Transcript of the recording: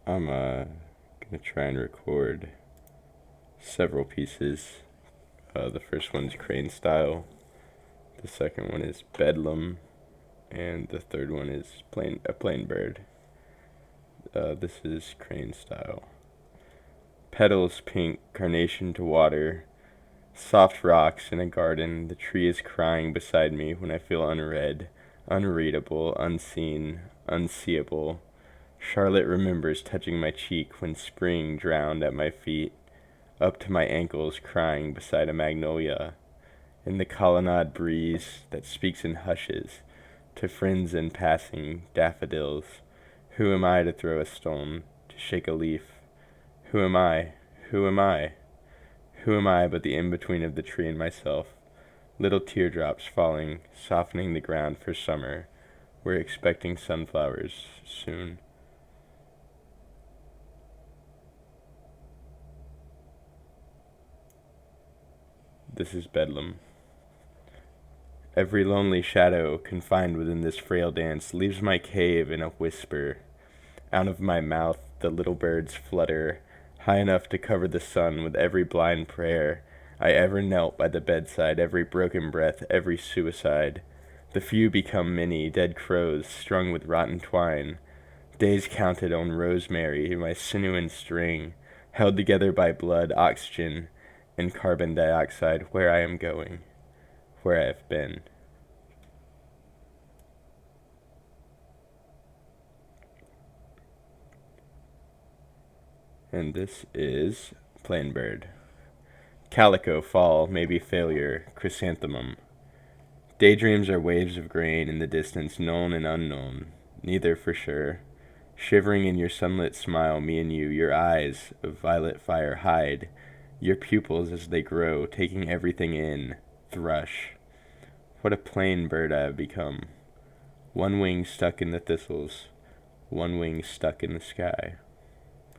I'm gonna try and record several pieces. The first one's crane style, the second one is bedlam, and the third one is plain bird. This is crane style. Petals pink, carnation to water, soft rocks in a garden. The tree is crying beside me when I feel unread, unreadable, unseen, unseeable. Charlotte remembers touching my cheek when spring drowned at my feet, up to my ankles, crying beside a magnolia. In the colonnade breeze that speaks in hushes, to friends in passing, daffodils. Who am I to throw a stone, to shake a leaf? Who am I? Who am I? Who am I but the in-between of the tree and myself? Little teardrops falling, softening the ground for summer. We're expecting sunflowers soon. This is bedlam. Every lonely shadow confined within this frail dance leaves my cave in a whisper. Out of my mouth the little birds flutter, high enough to cover the sun with every blind prayer I ever knelt by the bedside, every broken breath, every suicide. The few become many, dead crows strung with rotten twine, days counted on rosemary, my sinew and string, held together by blood, oxygen, and carbon dioxide, where I am going, where I have been. And this is plain bird. Calico fall, maybe failure, chrysanthemum. Daydreams are waves of grain in the distance, known and unknown, neither for sure. Shivering in your sunlit smile, me and you, your eyes of violet fire hide, your pupils as they grow, taking everything in. Thrush. What a plain bird I have become. One wing stuck in the thistles, one wing stuck in the sky.